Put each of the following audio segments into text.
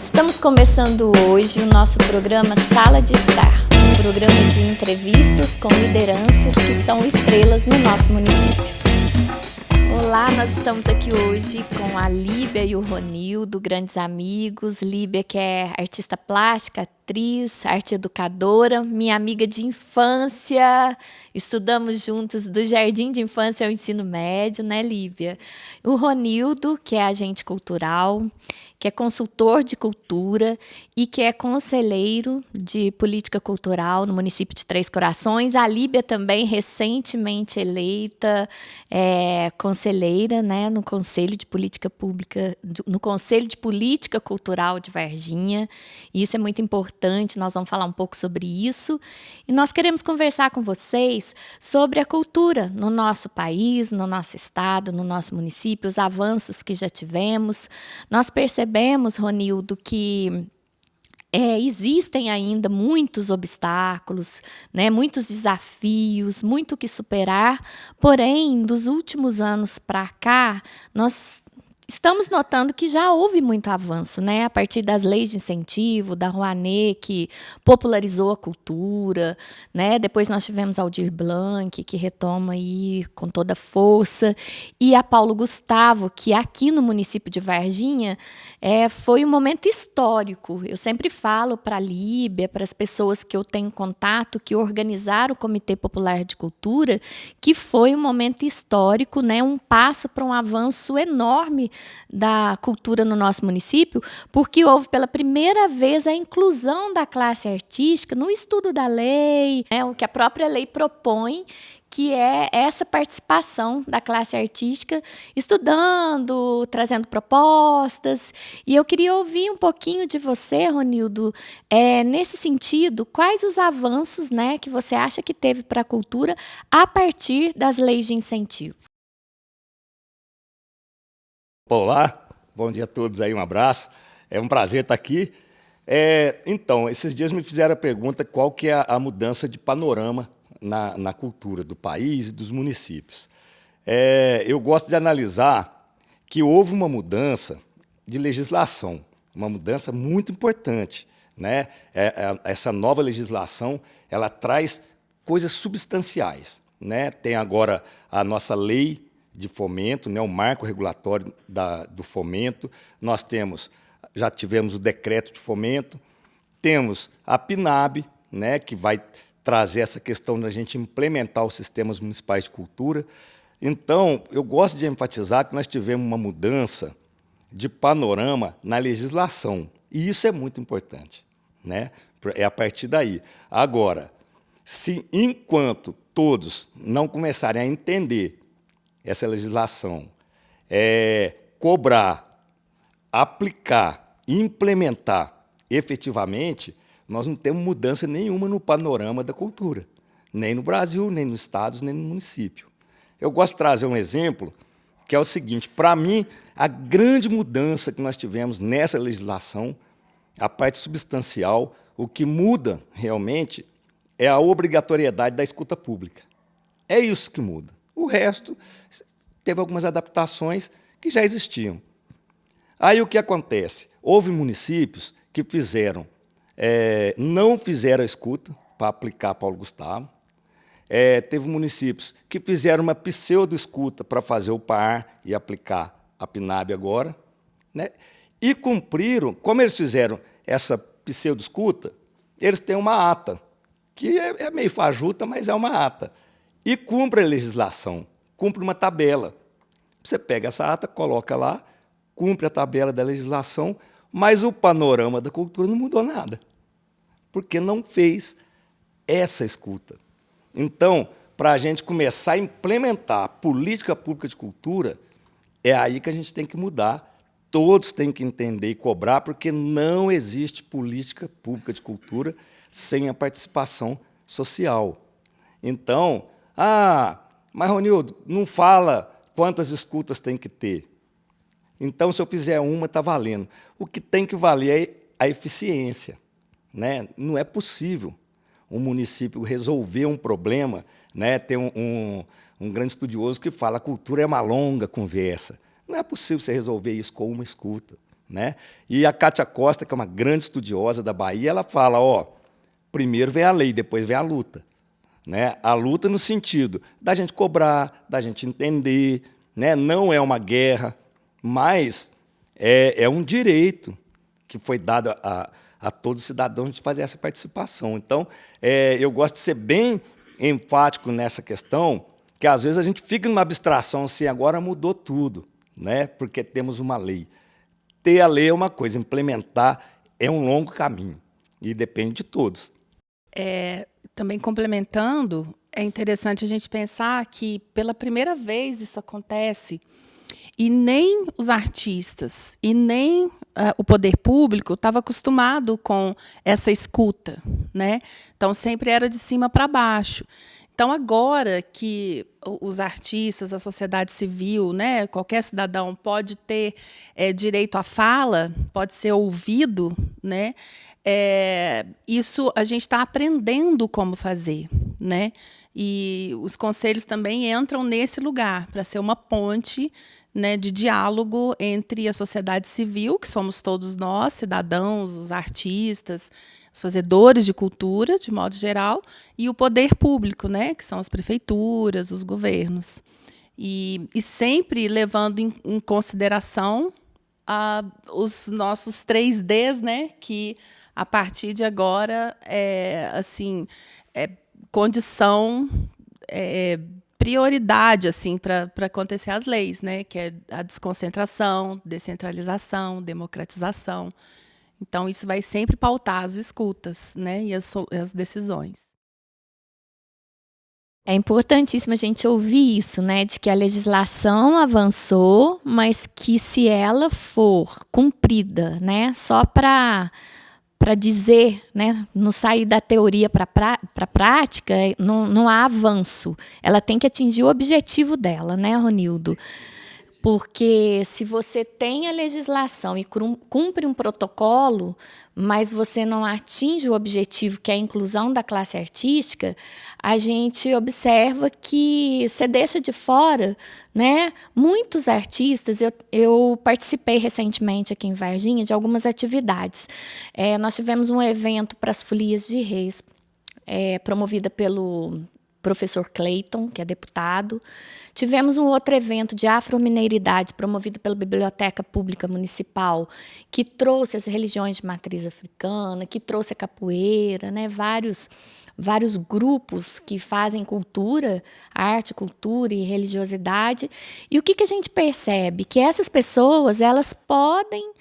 Estamos começando hoje o nosso programa Sala de Estar, um programa de entrevistas com lideranças que são estrelas no nosso município. Olá, nós estamos aqui hoje com a Líbia e o Ronildo, grandes amigos. Líbia, que é artista plástica, atriz, arte educadora, minha amiga de infância. Estudamos juntos do jardim de infância ao ensino médio, né, Líbia? O Ronildo, que é agente cultural, que é consultor de cultura e que é conselheiro de política cultural no município de Três Corações. A Líbia também, recentemente eleita conselheira, né, no Conselho de Política Pública, no Conselho de Política Cultural de Varginha. E isso é muito importante, nós vamos falar um pouco sobre isso. E nós queremos conversar com vocês sobre a cultura no nosso país, no nosso estado, no nosso município, os avanços que já tivemos. Nós percebemos, Ronildo, que existem ainda muitos obstáculos, né, muitos desafios, muito o que superar, porém, dos últimos anos para cá, nós estamos notando que já houve muito avanço, né? A partir das leis de incentivo, da Rouanet, que popularizou a cultura, né? Depois nós tivemos Aldir Blanc, que retoma aí com toda força, e a Paulo Gustavo, que aqui no município de Varginha foi um momento histórico. Eu sempre falo para a Líbia, para as pessoas que eu tenho contato, que organizaram o Comitê Popular de Cultura, que foi um momento histórico, né? Um passo para um avanço enorme da cultura no nosso município, porque houve pela primeira vez a inclusão da classe artística no estudo da lei, o que a própria lei propõe, que é essa participação da classe artística, estudando, trazendo propostas. E eu queria ouvir um pouquinho de você, Ronildo, nesse sentido, quais os avanços, né, que você acha que teve para a cultura a partir das leis de incentivo? Olá, bom dia a todos aí, um abraço. É um prazer estar aqui. Então, esses dias me fizeram a pergunta qual que é a mudança de panorama na cultura do país e dos municípios. Eu gosto de analisar que houve uma mudança de legislação, uma mudança muito importante, né? Essa nova legislação, ela traz coisas substanciais, né? Tem agora a nossa lei de fomento, né, o marco regulatório do fomento. Nós já tivemos o decreto de fomento, temos a PNAB, né, que vai trazer essa questão da gente implementar os sistemas municipais de cultura. Então, eu gosto de enfatizar que nós tivemos uma mudança de panorama na legislação, e isso é muito importante, né? É a partir daí. Agora, se enquanto todos não começarem a entender essa legislação, cobrar, aplicar, implementar efetivamente, nós não temos mudança nenhuma no panorama da cultura, nem no Brasil, nem nos estados, nem no município. Eu gosto de trazer um exemplo, que é o seguinte: para mim, a grande mudança que nós tivemos nessa legislação, a parte substancial, o que muda realmente é a obrigatoriedade da escuta pública. É isso que muda. O resto teve algumas adaptações que já existiam. Aí o que acontece? Houve municípios que não fizeram a escuta para aplicar Paulo Gustavo. Teve municípios que fizeram uma pseudo-escuta para fazer o PAR e aplicar a PNAB agora, né? E cumpriram, como eles fizeram essa pseudo-escuta, eles têm uma ata, que é meio fajuta, mas é uma ata. E cumpre a legislação, cumpre uma tabela. Você pega essa ata, coloca lá, cumpre a tabela da legislação, mas o panorama da cultura não mudou nada, porque não fez essa escuta. Então, para a gente começar a implementar a política pública de cultura, é aí que a gente tem que mudar. Todos têm que entender e cobrar, porque não existe política pública de cultura sem a participação social. Então, mas, Ronildo, não fala quantas escutas tem que ter. Então, se eu fizer uma, está valendo. O que tem que valer é a eficiência, né? Não é possível um município resolver um problema, né? Tem um grande estudioso que fala que a cultura é uma longa conversa. Não é possível você resolver isso com uma escuta, né? E a Cátia Costa, que é uma grande estudiosa da Bahia, ela fala, primeiro vem a lei, depois vem a luta. Né? A luta no sentido da gente cobrar, da gente entender, né? Não é uma guerra, mas é um direito que foi dado a todos os cidadãos de fazer essa participação. Então, eu gosto de ser bem enfático nessa questão, que às vezes a gente fica numa abstração assim, agora mudou tudo, né? Porque temos uma lei. Ter a lei é uma coisa, implementar é um longo caminho e depende de todos. Também complementando, é interessante a gente pensar que pela primeira vez isso acontece e nem os artistas e nem o poder público estava acostumado com essa escuta, né? Então sempre era de cima para baixo. Então agora que os artistas, a sociedade civil, né, qualquer cidadão pode ter direito à fala, pode ser ouvido, né? Isso a gente está aprendendo como fazer, né? E os conselhos também entram nesse lugar para ser uma ponte, né, de diálogo entre a sociedade civil, que somos todos nós, cidadãos, os artistas, os fazedores de cultura, de modo geral, e o poder público, né, que são as prefeituras, os governos. E sempre levando em consideração os nossos 3Ds, né, que a partir de agora condição, prioridade assim para acontecer as leis, né, que é a desconcentração, descentralização, democratização. Então isso vai sempre pautar as escutas, né, e as decisões. É importantíssimo a gente ouvir isso, né, de que a legislação avançou, mas que se ela for cumprida, né, só para dizer, né, não sair da teoria para a prática, não há avanço. Ela tem que atingir o objetivo dela, né, Ronildo? Porque se você tem a legislação e cumpre um protocolo, mas você não atinge o objetivo, que é a inclusão da classe artística, a gente observa que você deixa de fora, né, muitos artistas. Eu participei recentemente aqui em Varginha de algumas atividades. Nós tivemos um evento para as Folias de Reis, promovida pelo professor Cleiton, que é deputado. Tivemos um outro evento de afromineiridade, promovido pela Biblioteca Pública Municipal, que trouxe as religiões de matriz africana, que trouxe a capoeira, né? Vários grupos que fazem cultura, arte, cultura e religiosidade. E o que a gente percebe? Que essas pessoas, elas podem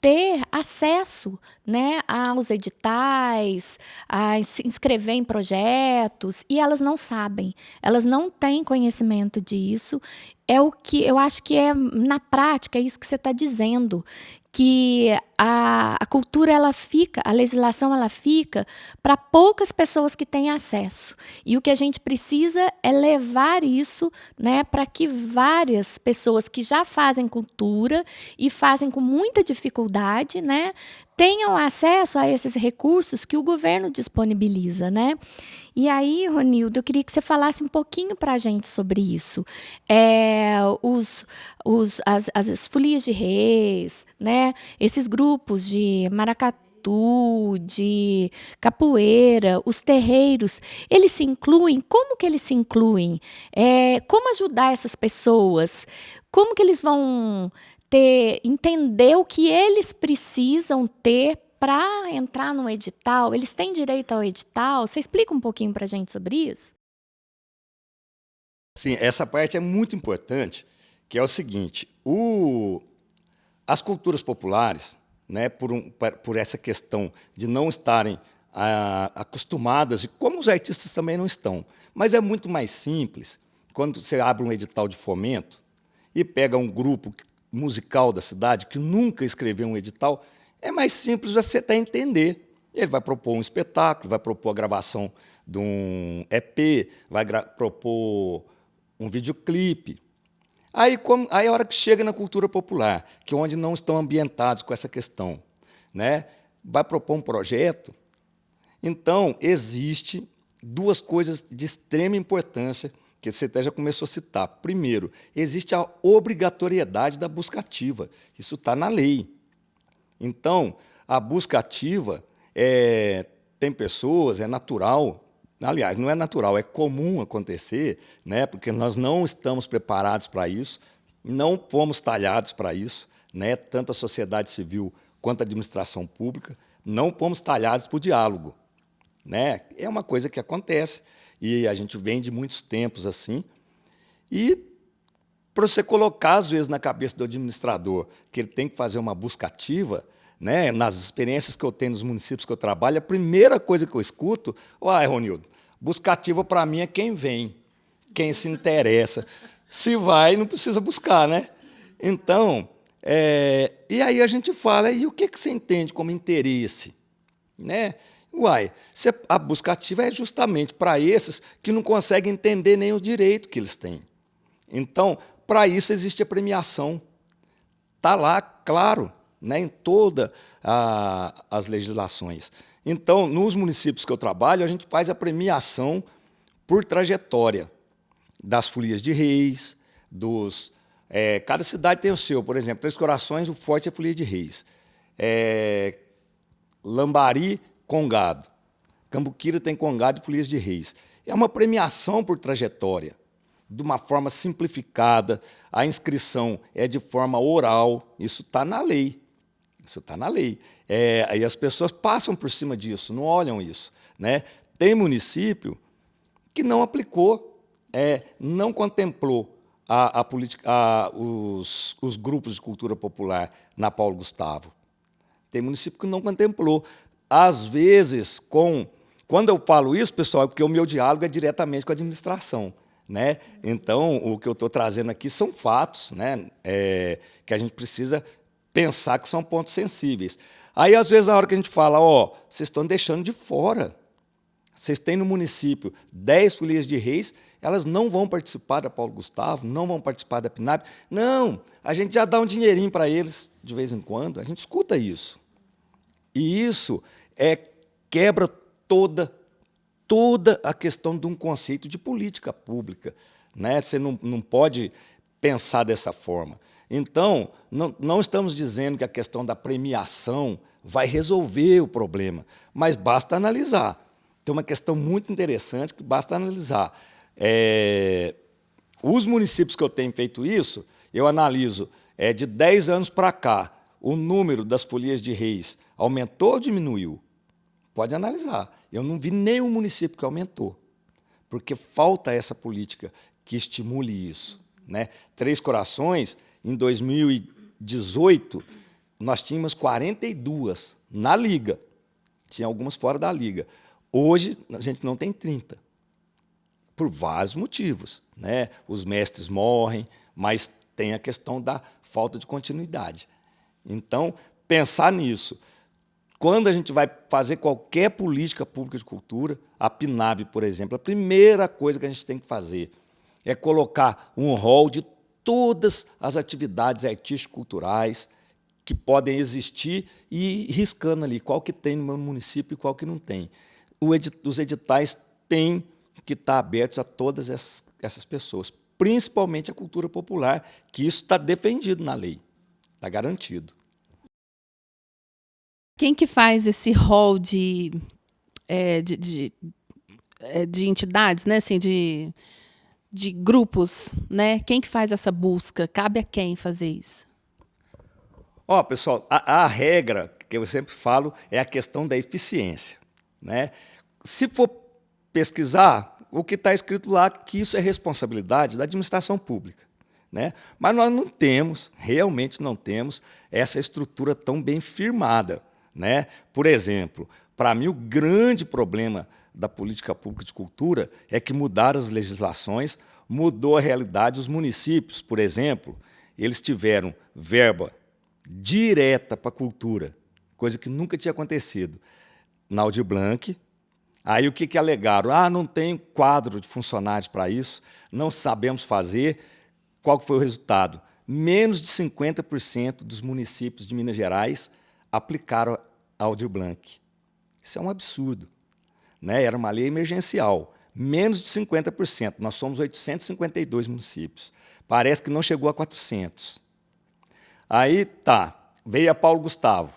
ter acesso, né, aos editais, a se inscrever em projetos, e elas não sabem, elas não têm conhecimento disso. É o que eu acho que na prática, é isso que você está dizendo, que a cultura, a legislação, ela fica para poucas pessoas que têm acesso. E o que a gente precisa é levar isso, né, para que várias pessoas que já fazem cultura e fazem com muita dificuldade, né, tenham acesso a esses recursos que o governo disponibiliza, né? E aí, Ronildo, eu queria que você falasse um pouquinho para a gente sobre isso. As folias de reis, né? Esses grupos de maracatu, de capoeira, os terreiros, eles se incluem? Como que eles se incluem? Como ajudar essas pessoas? Como que eles vão entender o que eles precisam ter para entrar no edital? Eles têm direito ao edital? Você explica um pouquinho para a gente sobre isso? Sim, essa parte é muito importante, que é o seguinte: as culturas populares, né, por essa questão de não estarem acostumadas, e como os artistas também não estão, mas é muito mais simples quando você abre um edital de fomento e pega um grupo musical da cidade que nunca escreveu um edital. É mais simples você até entender. Ele vai propor um espetáculo, vai propor a gravação de um EP, vai propor um videoclipe. Aí a hora que chega na cultura popular, que é onde não estão ambientados com essa questão, né, vai propor um projeto. Então, existe duas coisas de extrema importância que você até já começou a citar. Primeiro, existe a obrigatoriedade da busca ativa. Isso está na lei. Então, a busca ativa, tem pessoas, é natural, aliás, não é natural, é comum acontecer, né, porque nós não estamos preparados para isso, não fomos talhados para isso, né, tanto a sociedade civil quanto a administração pública, não fomos talhados para o diálogo. Né? É uma coisa que acontece, e a gente vem de muitos tempos assim, e para você colocar, às vezes, na cabeça do administrador que ele tem que fazer uma busca ativa, né, nas experiências que eu tenho nos municípios que eu trabalho, a primeira coisa que eu escuto, Ronildo, busca ativa para mim é quem vem, quem se interessa. Se vai, não precisa buscar, né? Então, e aí a gente fala, e o que você entende como interesse? Né? A busca ativa é justamente para esses que não conseguem entender nem o direito que eles têm. Então, para isso existe a premiação. Está lá, claro, né, em todas as legislações. Então, nos municípios que eu trabalho, a gente faz a premiação por trajetória das folias de reis, cada cidade tem o seu. Por exemplo, Três Corações, o forte é a folia de reis. Lambari, Congado. Cambuquira tem Congado e folias de reis. É uma premiação por trajetória, de uma forma simplificada. A inscrição é de forma oral. Isso está na lei. Isso está na lei. E as pessoas passam por cima disso, não olham isso. Né? Tem município que não aplicou, não contemplou os grupos de cultura popular na Paulo Gustavo. Tem município que não contemplou. Às vezes, quando eu falo isso, pessoal, é porque o meu diálogo é diretamente com a administração. Né? Então, o que eu estou trazendo aqui são fatos, né? Que a gente precisa pensar que são pontos sensíveis. Aí, às vezes, a hora que a gente fala, vocês estão deixando de fora. Vocês têm no município 10 folias de reis, elas não vão participar da Paulo Gustavo, não vão participar da PNAB. Não, a gente já dá um dinheirinho para eles de vez em quando, a gente escuta isso. E isso quebra toda a questão de um conceito de política pública. Né? Você não pode pensar dessa forma. Então, não estamos dizendo que a questão da premiação vai resolver o problema, mas basta analisar. Tem uma questão muito interessante que basta analisar. Os municípios que eu tenho feito isso, eu analiso de 10 anos para cá, o número das folias de reis aumentou ou diminuiu? Pode analisar. Eu não vi nenhum município que aumentou, porque falta essa política que estimule isso. Né? Três Corações, em 2018, nós tínhamos 42 na Liga. Tinha algumas fora da Liga. Hoje, a gente não tem 30, por vários motivos. Né? Os mestres morrem, mas tem a questão da falta de continuidade. Então, pensar nisso. Quando a gente vai fazer qualquer política pública de cultura, a PNAB, por exemplo, a primeira coisa que a gente tem que fazer é colocar um rol de todas as atividades artístico-culturais que podem existir e ir riscando ali qual que tem no meu município e qual que não tem. Os editais têm que estar abertos a todas essas pessoas, principalmente a cultura popular, que isso está defendido na lei, está garantido. Quem que faz esse rol de entidades, né? Assim, de grupos, né? Quem que faz essa busca? Cabe a quem fazer isso? Pessoal, a regra que eu sempre falo é a questão da eficiência. Né? Se for pesquisar, o que está escrito lá, que isso é responsabilidade da administração pública. Né? Mas nós não temos, realmente não temos, essa estrutura tão bem firmada. Né? Por exemplo, para mim o grande problema da política pública de cultura é que mudaram as legislações, mudou a realidade. Os municípios, por exemplo, eles tiveram verba direta para a cultura, coisa que nunca tinha acontecido. Na Aldir Blanc, aí o que alegaram? Não tem quadro de funcionários para isso, não sabemos fazer. Qual que foi o resultado? Menos de 50% dos municípios de Minas Gerais aplicaram a Aldir Blanc. Isso é um absurdo. Né? Era uma lei emergencial. menos de 50%. Nós somos 852 municípios. Parece que não chegou a 400. Aí tá, veio a Paulo Gustavo.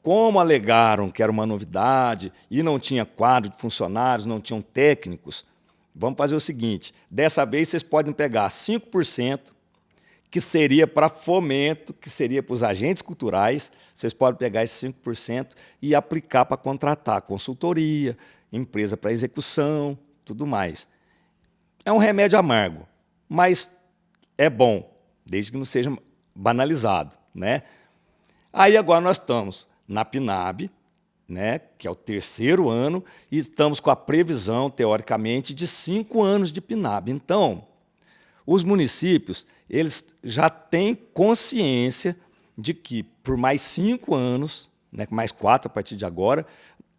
Como alegaram que era uma novidade e não tinha quadro de funcionários, não tinham técnicos, vamos fazer o seguinte, dessa vez vocês podem pegar 5%, que seria para fomento, que seria para os agentes culturais, vocês podem pegar esses 5% e aplicar para contratar consultoria, empresa para execução, tudo mais. É um remédio amargo, mas é bom, desde que não seja banalizado, né? Aí agora nós estamos na PNAB, né, que é o 3º ano, e estamos com a previsão, teoricamente, de 5 anos de PNAB. Então, os municípios eles já têm consciência de que, por mais 5 anos, né, mais 4 a partir de agora,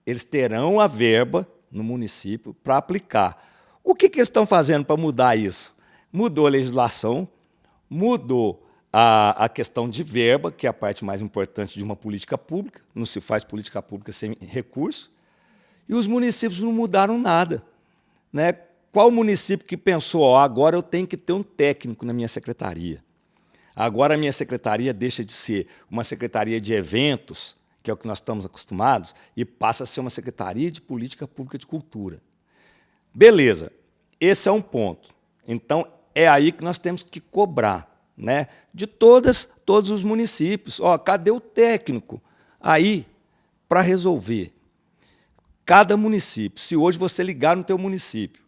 eles terão a verba no município para aplicar. O que eles estão fazendo para mudar isso? Mudou a legislação, mudou a questão de verba, que é a parte mais importante de uma política pública, não se faz política pública sem recurso, e os municípios não mudaram nada, né? Qual município que pensou, agora eu tenho que ter um técnico na minha secretaria? Agora a minha secretaria deixa de ser uma secretaria de eventos, que é o que nós estamos acostumados, e passa a ser uma secretaria de política pública de cultura. Beleza, esse é um ponto. Então, é aí que nós temos que cobrar, né, de todos os municípios. Cadê o técnico aí para resolver? Cada município, se hoje você ligar no teu município,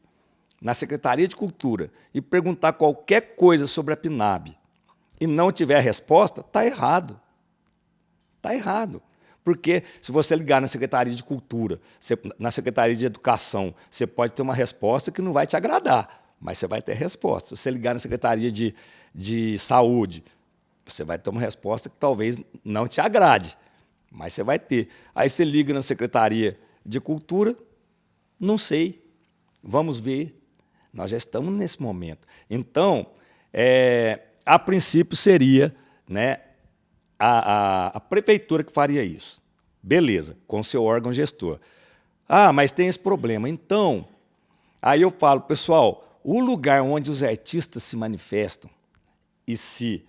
na Secretaria de Cultura, e perguntar qualquer coisa sobre a PNAB e não tiver resposta, está errado. Está errado. Porque se você ligar na Secretaria de Cultura, na Secretaria de Educação, você pode ter uma resposta que não vai te agradar, mas você vai ter resposta. Se você ligar na Secretaria de Saúde, você vai ter uma resposta que talvez não te agrade, mas você vai ter. Aí você liga na Secretaria de Cultura, não sei, vamos ver. Nós já estamos nesse momento. Então, a princípio seria, né, a prefeitura que faria isso. Beleza, com o seu órgão gestor. Mas tem esse problema. Então, aí eu falo, pessoal, o lugar onde os artistas se manifestam e se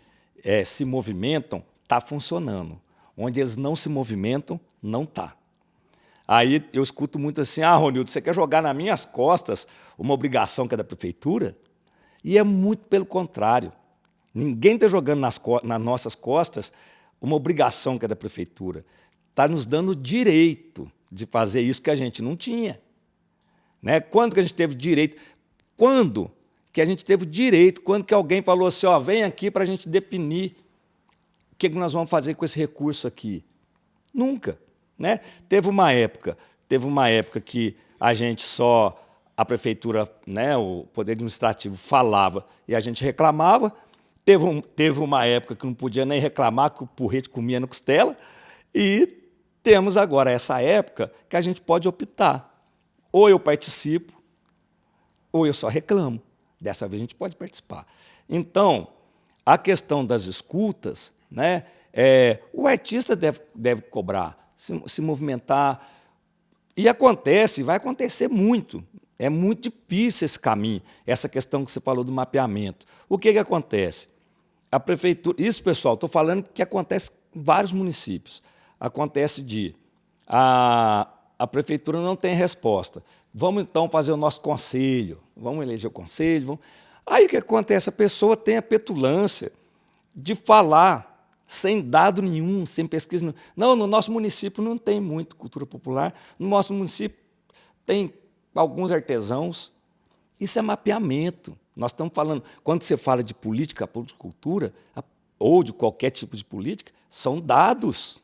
movimentam está funcionando. Onde eles não se movimentam, não está. Aí eu escuto muito assim, Ronildo, você quer jogar nas minhas costas uma obrigação que é da prefeitura? E é muito pelo contrário. Ninguém está jogando nas nossas costas uma obrigação que é da prefeitura. Está nos dando o direito de fazer isso que a gente não tinha. Né? Quando que a gente teve direito? Quando que a gente teve direito? Quando que alguém falou assim, vem aqui para a gente definir o que nós vamos fazer com esse recurso aqui? Nunca. Né? Teve uma época que a prefeitura, né, o Poder Administrativo falava e a gente reclamava. Teve uma época que não podia nem reclamar, que o porrete comia na costela. E temos agora essa época que a gente pode optar. Ou eu participo, ou eu só reclamo. Dessa vez a gente pode participar. Então, a questão das escutas, né, o artista deve cobrar, se movimentar. E vai acontecer muito. É muito difícil esse caminho, essa questão que você falou do mapeamento. O que acontece? A prefeitura, isso, pessoal, estou falando que acontece em vários municípios. Acontece a prefeitura não tem resposta. Vamos, então, fazer o nosso conselho, vamos eleger o conselho. Aí o que acontece? A pessoa tem a petulância de falar sem dado nenhum, sem pesquisa nenhuma. Não, no nosso município não tem muito cultura popular, no nosso município tem alguns artesãos. Isso é mapeamento. Nós estamos falando, quando você fala de política pública de cultura, ou de qualquer tipo de política, são dados.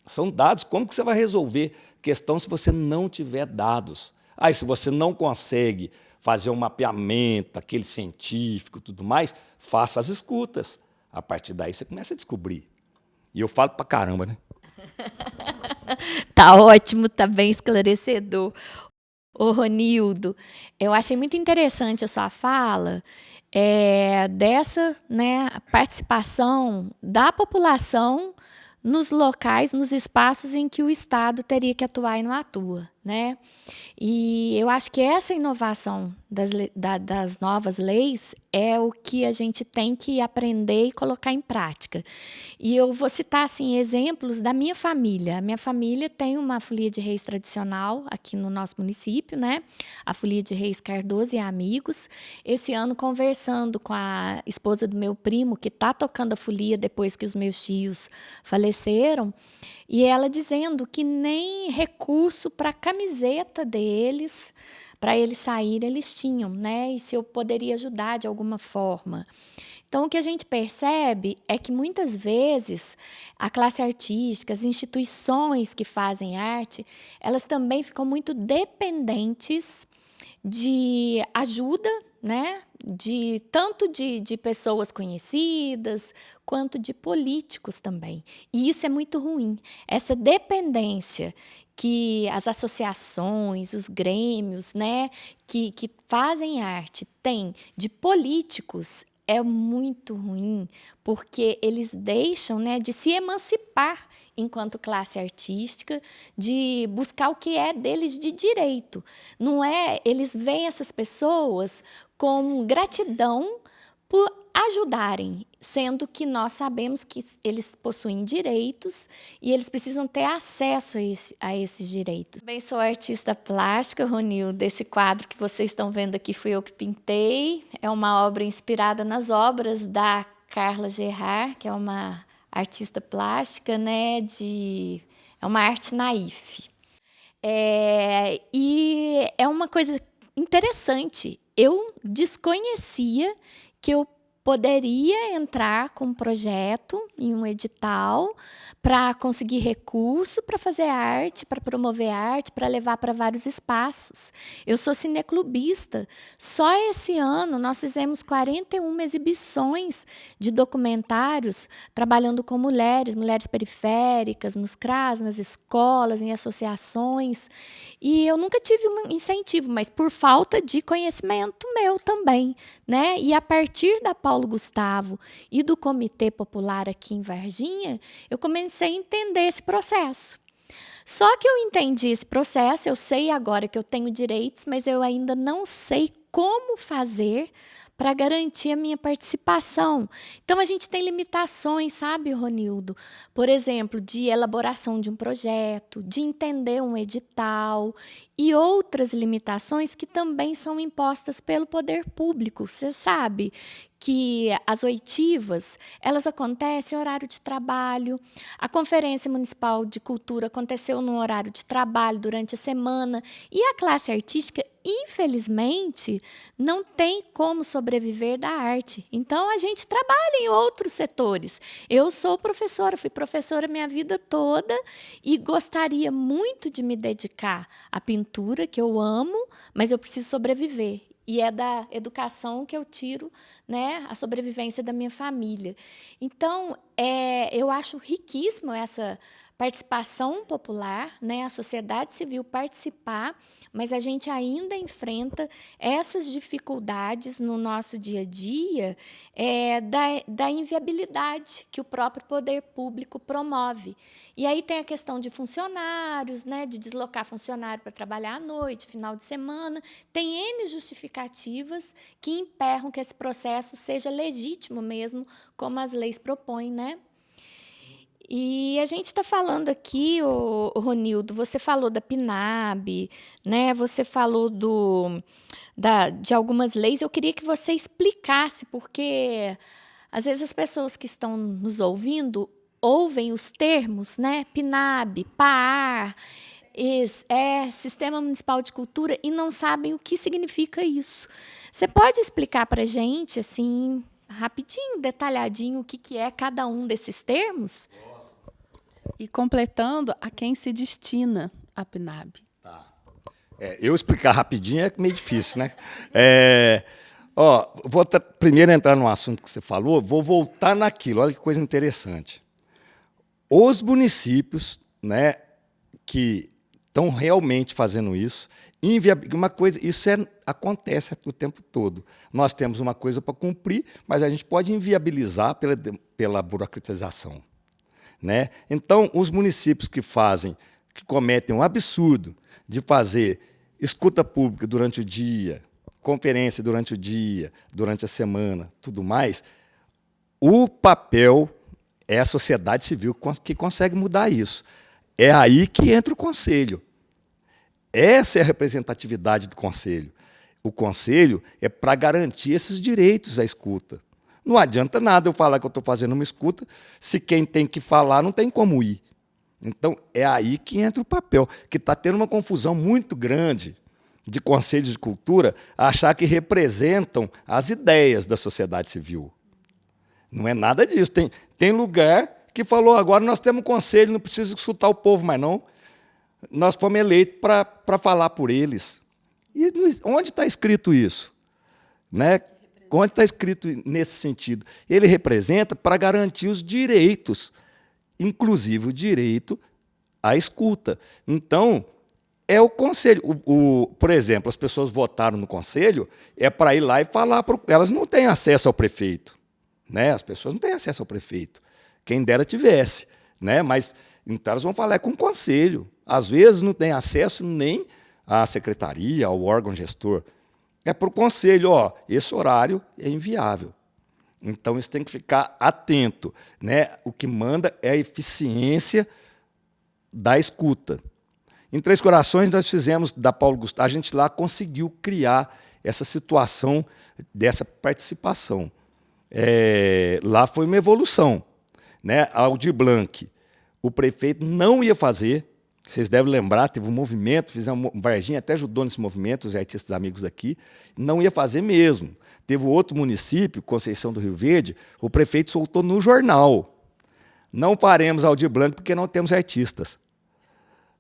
São dados. Como que você vai resolver questão se você não tiver dados? Aí, se você não consegue fazer um mapeamento, aquele científico e tudo mais, faça as escutas. A partir daí você começa a descobrir. E eu falo pra caramba, né? Tá ótimo, tá bem esclarecedor. Ô, Ronildo, eu achei muito interessante a sua fala dessa, né, participação da população nos locais, nos espaços em que o Estado teria que atuar e não atua. né? E eu acho que essa inovação das novas leis é o que a gente tem que aprender e colocar em prática. E eu vou citar assim, exemplos da minha família. A minha família tem uma folia de reis tradicional aqui no nosso município, né? A folia de reis Cardoso e Amigos. Esse ano, conversando com a esposa do meu primo, que está tocando a folia depois que os meus tios faleceram, e ela dizendo que nem recurso para a camiseta deles, para eles saírem, eles tinham, né? E se eu poderia ajudar de alguma forma. Então, o que a gente percebe é que, muitas vezes, a classe artística, as instituições que fazem arte, elas também ficam muito dependentes de ajuda, né? Tanto de pessoas conhecidas, quanto de políticos também. E isso é muito ruim. Essa dependência que as associações, os grêmios, né, que fazem arte têm de políticos é muito ruim, porque eles deixam, né, de se emancipar enquanto classe artística, de buscar o que é deles de direito. Não é, eles veem essas pessoas com gratidão por ajudarem, sendo que nós sabemos que eles possuem direitos e eles precisam ter acesso a esses direitos. Também sou artista plástica, Ronildo. Esse quadro que vocês estão vendo aqui fui eu que pintei. É uma obra inspirada nas obras da Carla Gerard, que é uma artista plástica, né? É uma arte naif. E é uma coisa interessante. Eu desconhecia que eu poderia entrar com um projeto em um edital para conseguir recurso para fazer arte, para promover arte, para levar para vários espaços. Eu sou cineclubista. Só esse ano nós fizemos 41 exibições de documentários trabalhando com mulheres periféricas, nos CRAS, nas escolas, em associações. E eu nunca tive um incentivo, mas por falta de conhecimento meu também, né? E a partir da Paulo Gustavo e do Comitê Popular aqui em Varginha, eu comecei a entender esse processo. Só que eu entendi esse processo, eu sei agora que eu tenho direitos, mas eu ainda não sei como fazer para garantir a minha participação. Então, a gente tem limitações, sabe, Ronildo? Por exemplo, de elaboração de um projeto, de entender um edital e outras limitações que também são impostas pelo poder público. Você sabe que as oitivas, elas acontecem em horário de trabalho. A Conferência Municipal de Cultura aconteceu no horário de trabalho durante a semana. E a classe artística, infelizmente, não tem como sobreviver da arte. Então, a gente trabalha em outros setores. Eu sou professora, fui professora minha vida toda e gostaria muito de me dedicar à pintura, que eu amo, mas eu preciso sobreviver. E é da educação que eu tiro, né, a sobrevivência da minha família. Então, eu acho riquíssimo essa participação popular, né, a sociedade civil participar, mas a gente ainda enfrenta essas dificuldades no nosso dia a dia da inviabilidade que o próprio poder público promove. E aí tem a questão de funcionários, né, de deslocar funcionário para trabalhar à noite, final de semana. Tem N justificativas que emperram que esse processo seja legítimo mesmo, como as leis propõem, né? E a gente está falando aqui, Ronildo, você falou da PNAB, né? Você falou de algumas leis. Eu queria que você explicasse, porque às vezes as pessoas que estão nos ouvindo ouvem os termos, né? PNAB, PAR, Sistema Municipal de Cultura, e não sabem o que significa isso. Você pode explicar para a gente, assim, rapidinho, detalhadinho, o que é cada um desses termos? E completando, a quem se destina a PNAB? Tá. Eu explicar rapidinho é meio difícil, né? Vou primeiro entrar no assunto que você falou, vou voltar naquilo. Olha que coisa interessante. Os municípios, né, que estão realmente fazendo isso, isso acontece o tempo todo. Nós temos uma coisa para cumprir, mas a gente pode inviabilizar pela burocratização, né? Então, os municípios que que cometem um absurdo de fazer escuta pública durante o dia, conferência durante o dia, durante a semana, tudo mais, o papel é a sociedade civil que consegue mudar isso. É aí que entra o conselho. Essa é a representatividade do conselho. O conselho é para garantir esses direitos à escuta. Não adianta nada eu falar que eu estou fazendo uma escuta se quem tem que falar não tem como ir. Então, é aí que entra o papel, que está tendo uma confusão muito grande de conselhos de cultura achar que representam as ideias da sociedade civil. Não é nada disso. Tem lugar que falou, agora nós temos um conselho, não precisa escutar o povo mais não. Nós fomos eleitos para falar por eles. E onde está escrito isso? Né? Onde está escrito nesse sentido? Ele representa para garantir os direitos, inclusive o direito à escuta. Então, é o conselho. Por exemplo, as pessoas votaram no conselho, é para ir lá e falar. Elas não têm acesso ao prefeito. Né? As pessoas não têm acesso ao prefeito. Quem dera tivesse. Né? Mas então elas vão falar com o conselho. Às vezes não tem acesso nem à secretaria, ao órgão gestor. É para o conselho, ó, esse horário é inviável. Então, isso tem que ficar atento. Né? O que manda é a eficiência da escuta. Em Três Corações, nós fizemos da Paulo Gustavo, a gente lá conseguiu criar essa situação dessa participação. Lá foi uma evolução. Né? A Aldir Blanc, o prefeito não ia fazer, vocês devem lembrar, teve um movimento, fizemos, Varginha até ajudou nesse movimento, os artistas amigos aqui, não ia fazer mesmo. Teve outro município, Conceição do Rio Verde, o prefeito soltou no jornal. Não faremos Aldir Blanc porque não temos artistas.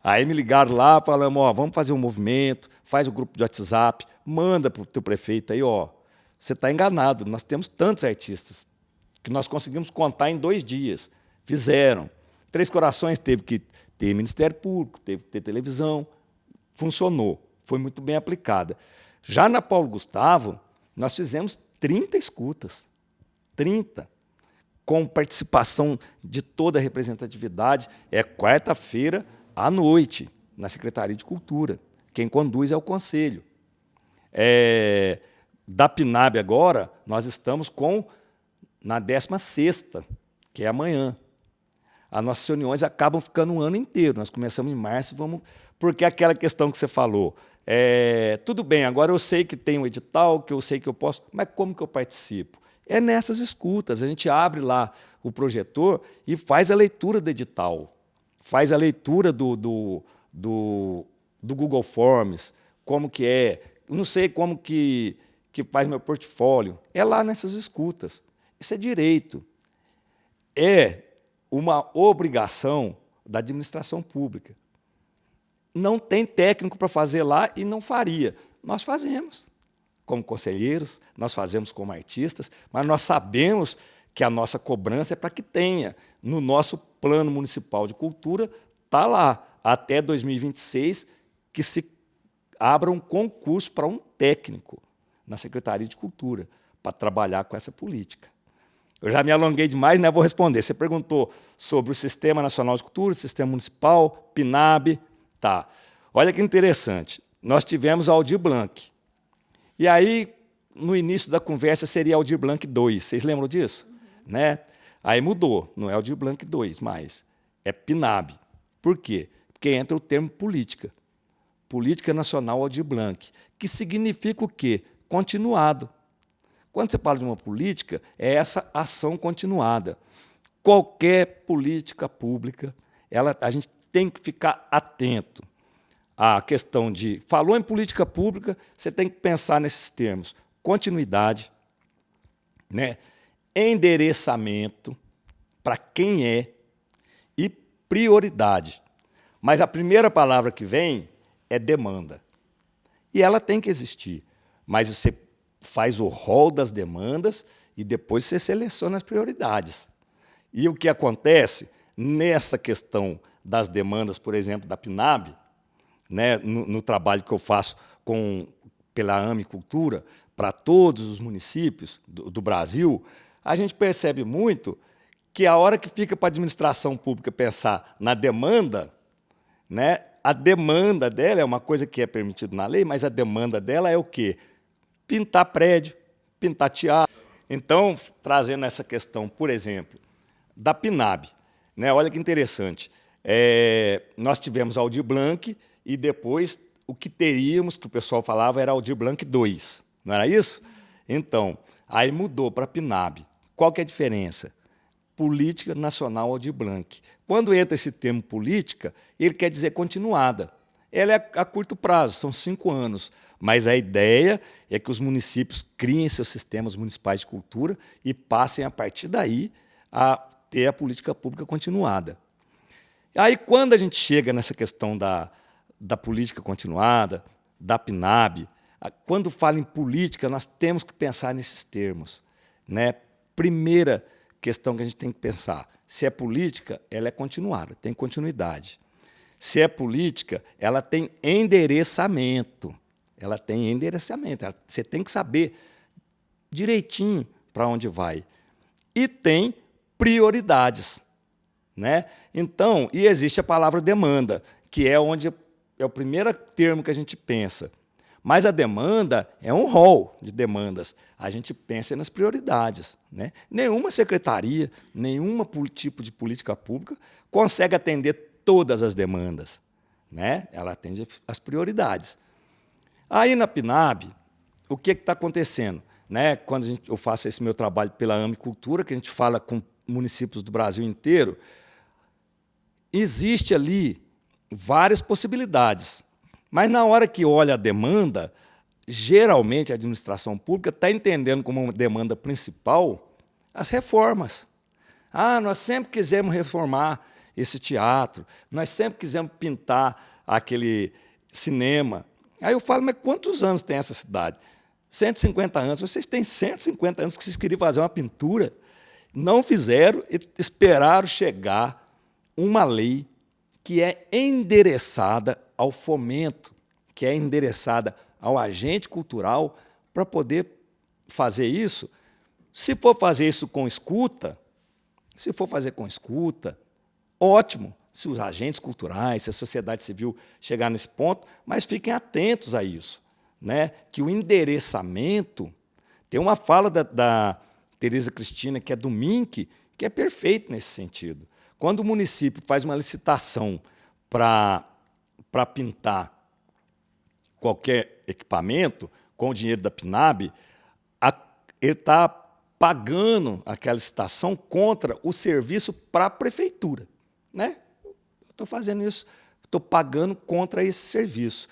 Aí me ligaram lá, falamos, ó, vamos fazer um movimento, faz o grupo de WhatsApp, manda para o teu prefeito aí, ó, você está enganado, nós temos tantos artistas que nós conseguimos contar em 2 dias. Fizeram. Três Corações teve que ter Ministério Público, teve que ter televisão, funcionou, foi muito bem aplicada. Já na Paulo Gustavo, nós fizemos 30 escutas, 30, com participação de toda a representatividade. É quarta-feira à noite, na Secretaria de Cultura. Quem conduz é o Conselho. Da PNAB agora, nós estamos na 16ª, que é amanhã. As nossas reuniões acabam ficando um ano inteiro. Nós começamos em março, porque aquela questão que você falou, tudo bem, agora eu sei que tem um edital, que eu sei que eu posso, mas como que eu participo? É nessas escutas, a gente abre lá o projetor e faz a leitura do edital, faz a leitura do Google Forms, como que é, eu não sei como que faz meu portfólio, é lá nessas escutas. Isso é direito, é uma obrigação da administração pública. Não tem técnico para fazer lá e não faria. Nós fazemos como conselheiros, nós fazemos como artistas, mas nós sabemos que a nossa cobrança é para que tenha. No nosso plano municipal de cultura, está lá, até 2026, que se abra um concurso para um técnico na Secretaria de Cultura, para trabalhar com essa política. Eu já me alonguei demais, né? Vou responder. Você perguntou sobre o Sistema Nacional de Cultura, Sistema Municipal, PNAB. Tá. Olha que interessante. Nós tivemos a Aldir Blanc. E aí, no início da conversa, seria Aldir Blanc 2. Vocês lembram disso? Uhum. Né? Aí mudou. Não é Aldir Blanc 2 mais. É PNAB. Por quê? Porque entra o termo política. Política Nacional Aldir Blanc. Que significa o quê? Continuado. Quando você fala de uma política, é essa ação continuada. Qualquer política pública, a gente tem que ficar atento à questão de... Falou em política pública, você tem que pensar nesses termos. Continuidade, né? Endereçamento, para quem é, e prioridade. Mas a primeira palavra que vem é demanda. E ela tem que existir. Mas você faz o rol das demandas e depois você seleciona as prioridades. E o que acontece nessa questão das demandas, por exemplo, da PNAB, né, no trabalho que eu faço pela AME Cultura, para todos os municípios do Brasil, a gente percebe muito que a hora que fica para a administração pública pensar na demanda, né? A demanda dela é uma coisa que é permitida na lei, mas a demanda dela é o quê? Pintar prédio, pintar teatro. Então, trazendo essa questão, por exemplo, da PNAB, né? Olha que interessante. Nós tivemos Aldir Blanc e depois o que teríamos, que o pessoal falava, era Aldir Blanc 2. Não era isso? Então, aí mudou para a PNAB. Qual que é a diferença? Política Nacional Aldir Blanc. Quando entra esse termo política, ele quer dizer continuada. Ela é a curto prazo, são 5 anos. Mas a ideia é que os municípios criem seus sistemas municipais de cultura e passem, a partir daí, a ter a política pública continuada. Aí, quando a gente chega nessa questão da política continuada, da PNAB, quando fala em política, nós temos que pensar nesses termos, né? Primeira questão que a gente tem que pensar, se é política, ela é continuada, tem continuidade. Se é política, ela tem endereçamento. Ela tem endereçamento. Você tem que saber direitinho para onde vai. E tem prioridades, né? Então, e existe a palavra demanda, que é onde é o primeiro termo que a gente pensa. Mas a demanda é um rol de demandas. A gente pensa nas prioridades, né? Nenhuma secretaria, nenhum tipo de política pública consegue atender todas as demandas, né? Ela atende as prioridades. Aí, na PNAB, o que está acontecendo? Né? Quando eu faço esse meu trabalho pela AME Cultura, que a gente fala com municípios do Brasil inteiro, existe ali várias possibilidades. Mas, na hora que olha a demanda, geralmente a administração pública está entendendo como uma demanda principal as reformas. Nós sempre quisemos reformar esse teatro, nós sempre quisemos pintar aquele cinema. Aí eu falo, mas quantos anos tem essa cidade? 150 anos. Vocês têm 150 anos que vocês queriam fazer uma pintura, não fizeram e esperaram chegar uma lei que é endereçada ao fomento, que é endereçada ao agente cultural para poder fazer isso. Se for fazer isso com escuta, ótimo, se os agentes culturais, se a sociedade civil chegar nesse ponto, mas fiquem atentos a isso, né? Que o endereçamento, tem uma fala da Tereza Cristina, que é do MINC, que é perfeito nesse sentido. Quando o município faz uma licitação para pintar qualquer equipamento com o dinheiro da PNAB, ele está pagando aquela licitação contra o serviço para a prefeitura, né? Estou fazendo isso, estou pagando contra esse serviço.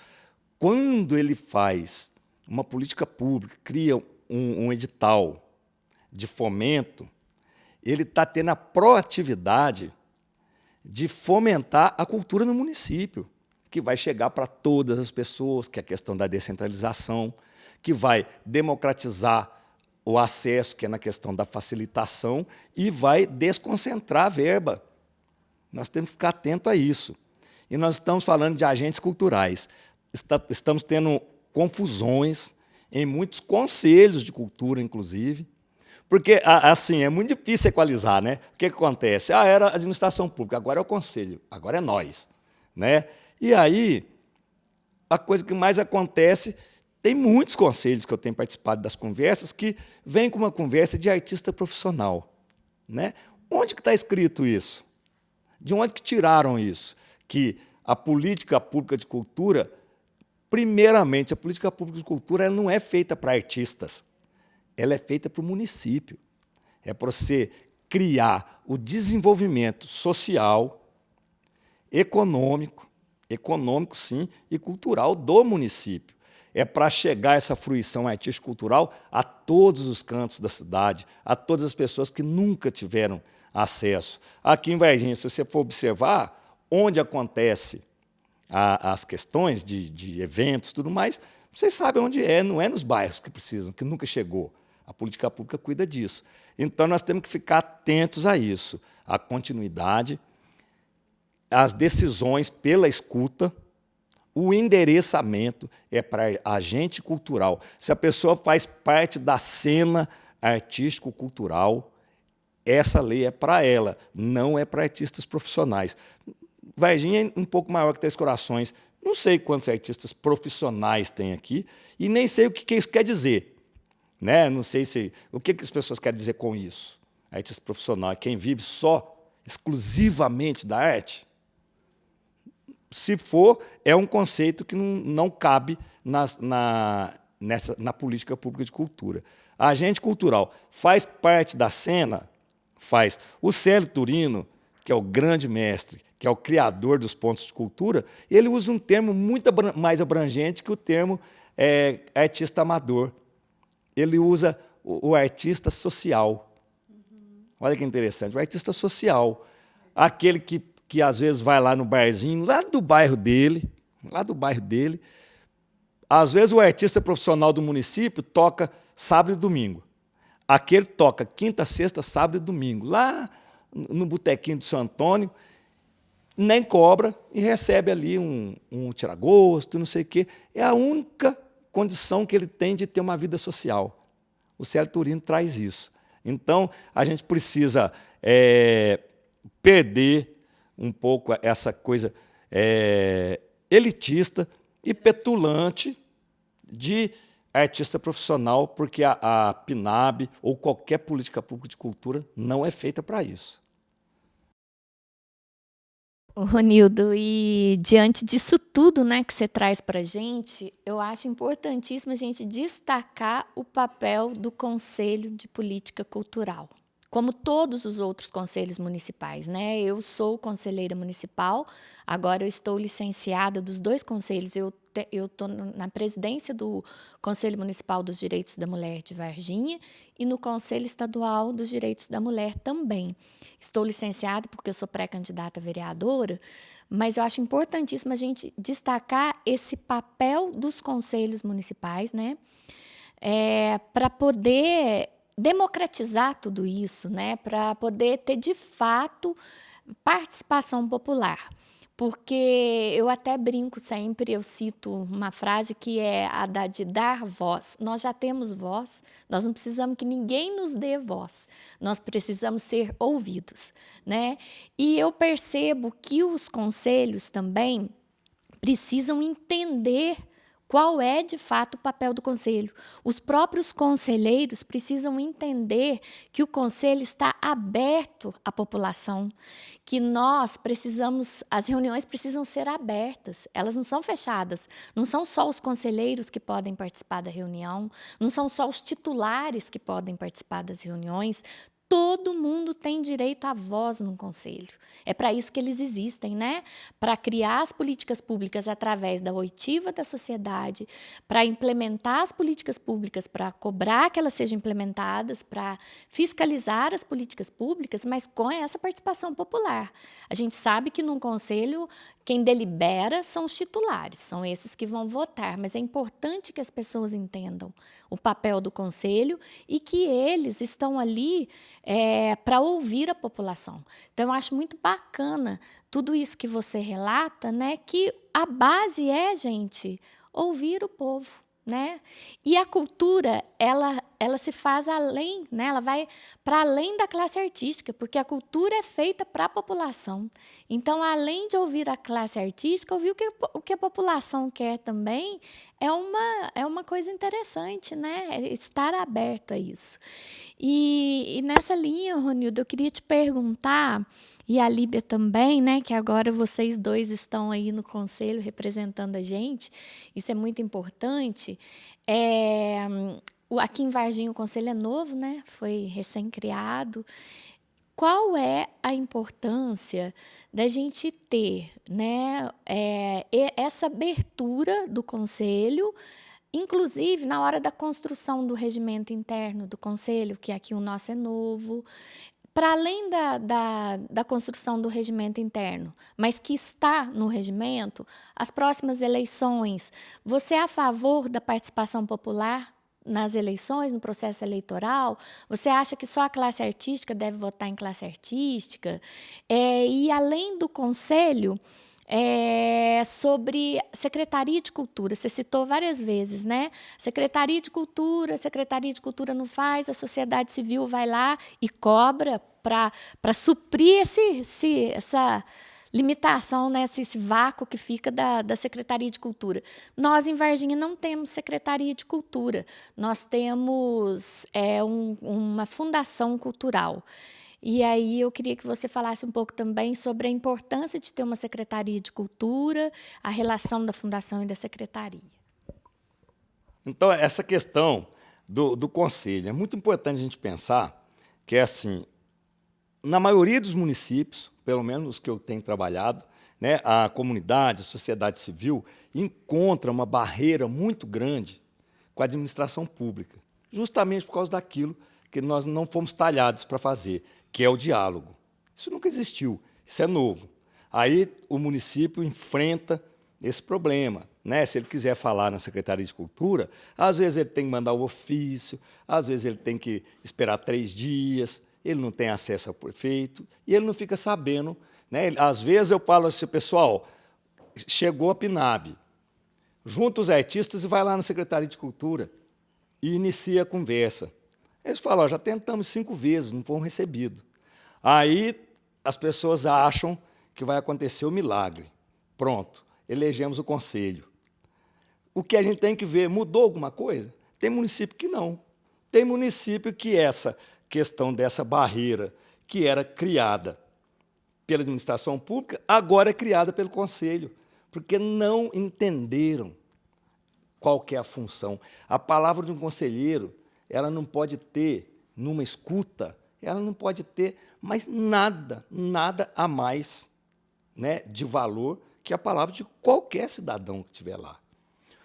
Quando ele faz uma política pública, cria um edital de fomento, ele está tendo a proatividade de fomentar a cultura no município, que vai chegar para todas as pessoas, que é a questão da descentralização, que vai democratizar o acesso, que é na questão da facilitação, e vai desconcentrar a verba. Nós temos que ficar atento a isso. E nós estamos falando de agentes culturais. Estamos tendo confusões em muitos conselhos de cultura, inclusive, porque, assim, é muito difícil equalizar, né? O que acontece? Era a administração pública, agora é o conselho, agora é nós, né? E aí, a coisa que mais acontece, tem muitos conselhos que eu tenho participado das conversas que vêm com uma conversa de artista profissional, né? Onde que está escrito isso? De onde que tiraram isso? Que a política pública de cultura, primeiramente, a política pública de cultura ela não é feita para artistas, ela é feita para o município. É para você criar o desenvolvimento social, econômico sim, e cultural do município. É para chegar essa fruição artístico-cultural a todos os cantos da cidade, a todas as pessoas que nunca tiveram acesso. Aqui em Varginha, se você for observar onde acontece as questões de eventos e tudo mais, vocês sabem onde é, não é nos bairros que precisam, que nunca chegou. A política pública cuida disso. Então, nós temos que ficar atentos a isso, a continuidade, as decisões pela escuta, o endereçamento é para agente cultural. Se a pessoa faz parte da cena artístico-cultural, essa lei é para ela, não é para artistas profissionais. Varginha é um pouco maior que Três Corações. Não sei quantos artistas profissionais tem aqui e nem sei o que isso quer dizer. Né? Não sei o que as pessoas querem dizer com isso. Artista profissional é quem vive só, exclusivamente da arte? Se for, é um conceito que não cabe na política pública de cultura. Agente cultural faz parte da cena? Faz. O Célio Turino, que é o grande mestre, que é o criador dos pontos de cultura, ele usa um termo muito mais abrangente que o termo artista amador. Ele usa o artista social. Olha que interessante, o artista social. Aquele que às vezes vai lá no barzinho, lá do bairro dele, às vezes o artista profissional do município toca sábado e domingo. Aquele toca quinta, sexta, sábado e domingo, lá no botequinho do São Antônio, nem cobra e recebe ali um tiragosto, não sei o quê. É a única condição que ele tem de ter uma vida social. O Célio Turino traz isso. Então, a gente precisa perder um pouco essa coisa elitista e petulante de artista profissional, porque a PNAB ou qualquer política pública de cultura não é feita para isso. Ronildo, e diante disso tudo, né, que você traz para a gente, eu acho importantíssimo a gente destacar o papel do Conselho de Política Cultural, como todos os outros conselhos municipais, né? Eu sou conselheira municipal, agora eu estou licenciada dos dois conselhos. Eu estou na presidência do Conselho Municipal dos Direitos da Mulher de Varginha e no Conselho Estadual dos Direitos da Mulher também. Estou licenciada porque eu sou pré-candidata a vereadora, mas eu acho importantíssimo a gente destacar esse papel dos conselhos municipais, né? Para poder democratizar tudo isso, né? Para poder ter, de fato, participação popular. Porque eu até brinco sempre, eu cito uma frase que é a de dar voz. Nós já temos voz, nós não precisamos que ninguém nos dê voz, nós precisamos ser ouvidos, né? E eu percebo que os conselhos também precisam entender qual é, de fato, o papel do conselho. Os próprios conselheiros precisam entender que o conselho está aberto à população, que as reuniões precisam ser abertas, elas não são fechadas. Não são só os conselheiros que podem participar da reunião, não são só os titulares que podem participar das reuniões. Todo mundo tem direito à voz no conselho. É para isso que eles existem, né? Para criar as políticas públicas através da oitiva da sociedade, para implementar as políticas públicas, para cobrar que elas sejam implementadas, para fiscalizar as políticas públicas, mas com essa participação popular. A gente sabe que num conselho, quem delibera são os titulares, são esses que vão votar, mas é importante que as pessoas entendam o papel do conselho e que eles estão ali para ouvir a população. Então, eu acho muito bacana tudo isso que você relata, né? Que a base gente, ouvir o povo, né? E a cultura, ela se faz além, né? Ela vai para além da classe artística, porque a cultura é feita para a população. Então, além de ouvir a classe artística, ouvir o que a população quer também é uma coisa interessante, né? É estar aberto a isso. E nessa linha, Ronildo, eu queria te perguntar, e a Líbia também, né? Que agora vocês dois estão aí no conselho representando a gente, isso é muito importante. Aqui em Varginha o conselho é novo, né? Foi recém-criado. Qual é a importância da gente ter, né, essa abertura do conselho, inclusive na hora da construção do regimento interno do conselho, que aqui o nosso é novo, para além da construção do regimento interno, mas que está no regimento, as próximas eleições, você é a favor da participação popular nas eleições, no processo eleitoral? Você acha que só a classe artística deve votar em classe artística? E além do conselho, sobre Secretaria de Cultura, você citou várias vezes, né? Secretaria de Cultura não faz, a sociedade civil vai lá e cobra para suprir essa limitação, né, esse vácuo que fica da Secretaria de Cultura. Nós, em Varginha, não temos Secretaria de Cultura. Nós temos uma fundação cultural. E aí eu queria que você falasse um pouco também sobre a importância de ter uma Secretaria de Cultura, a relação da fundação e da secretaria. Então, essa questão do conselho, é muito importante a gente pensar que é assim, na maioria dos municípios, pelo menos os que eu tenho trabalhado, né, a comunidade, a sociedade civil, encontra uma barreira muito grande com a administração pública, justamente por causa daquilo que nós não fomos talhados para fazer, que é o diálogo. Isso nunca existiu, isso é novo. Aí o município enfrenta esse problema, né? Se ele quiser falar na Secretaria de Cultura, às vezes ele tem que mandar o ofício, às vezes ele tem que esperar 3 dias, ele não tem acesso ao prefeito e ele não fica sabendo, né? Às vezes eu falo assim, pessoal, chegou a PNAB, junta os artistas e vai lá na Secretaria de Cultura e inicia a conversa. Eles falam, ó, já tentamos 5 vezes, não foram recebidos. Aí as pessoas acham que vai acontecer o milagre. Pronto, elegemos o conselho. O que a gente tem que ver, mudou alguma coisa? Tem município que não. Tem município que essa questão dessa barreira que era criada pela administração pública, agora é criada pelo conselho, porque não entenderam qual que é a função. A palavra de um conselheiro, ela não pode ter, numa escuta, ela não pode ter mais nada a mais, né, de valor que a palavra de qualquer cidadão que estiver lá.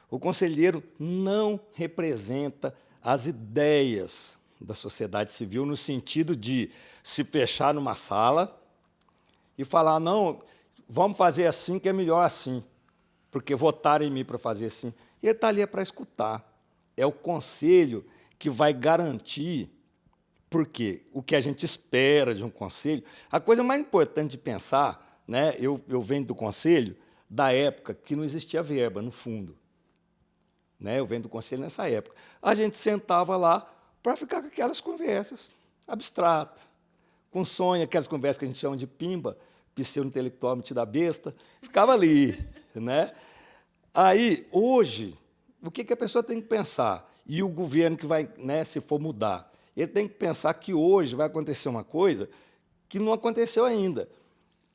O conselheiro não representa as ideias da sociedade civil no sentido de se fechar numa sala e falar, não, vamos fazer assim que é melhor assim, porque votaram em mim para fazer assim. E ele está ali para escutar. É o conselho que vai garantir, porque o que a gente espera de um conselho, a coisa mais importante de pensar, né, eu venho do conselho da época que não existia verba no fundo. Né, eu venho do conselho nessa época. A gente sentava lá para ficar com aquelas conversas abstratas, com sonho, aquelas conversas que a gente chama de pimba, pseudo-intelectual metida besta, ficava ali. Né? Aí, hoje, o que a pessoa tem que pensar? E o governo que vai, né, se for mudar, ele tem que pensar que hoje vai acontecer uma coisa que não aconteceu ainda.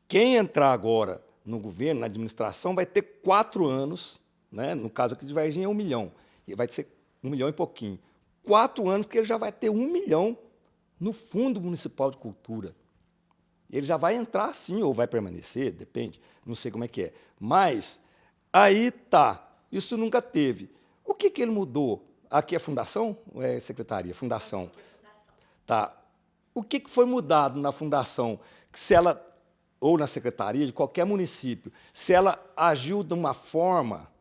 Quem entrar agora no governo, na administração, vai ter 4 anos, né? No caso aqui de Varginha é 1 milhão, e vai ser 1 milhão e pouquinho. 4 anos que ele já vai ter 1 milhão no Fundo Municipal de Cultura. Ele já vai entrar sim, ou vai permanecer, depende, não sei como é que é. Mas, aí tá, isso nunca teve. O que ele mudou? Aqui é fundação ou é secretaria? Fundação. Tá. O que foi mudado na fundação? Que se ela, ou na secretaria de qualquer município, se ela agiu de uma forma,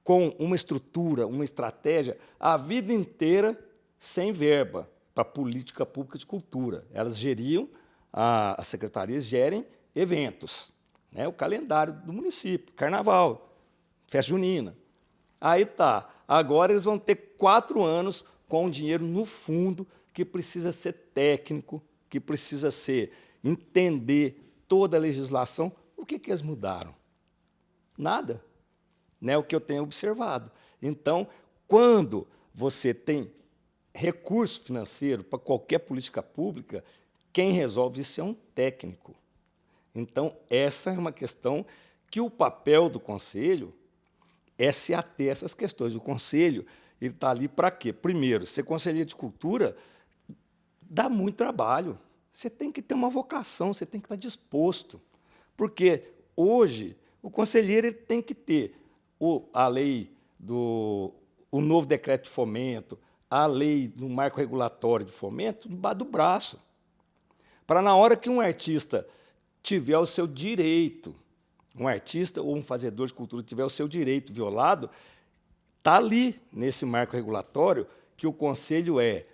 com uma estrutura, uma estratégia, a vida inteira sem verba para política pública de cultura. Elas geriam, as secretarias gerem eventos, né? O calendário do município, carnaval, festa junina. Aí tá, agora eles vão ter 4 anos com o dinheiro no fundo, que precisa ser técnico, que precisa ser entender toda a legislação. O que eles mudaram? Nada. Né, o que eu tenho observado. Então, quando você tem recurso financeiro para qualquer política pública, quem resolve isso é um técnico. Então, essa é uma questão que o papel do conselho é se ater a essas questões. O conselho está ali para quê? Primeiro, ser conselheiro de cultura dá muito trabalho. Você tem que ter uma vocação, você tem que estar disposto. Porque hoje o conselheiro ele tem que ter a lei o novo decreto de fomento, a lei do marco regulatório de fomento debaixo do braço. Para na hora que um artista tiver o seu direito, um artista ou um fazedor de cultura tiver o seu direito violado, está ali nesse marco regulatório que o conselho é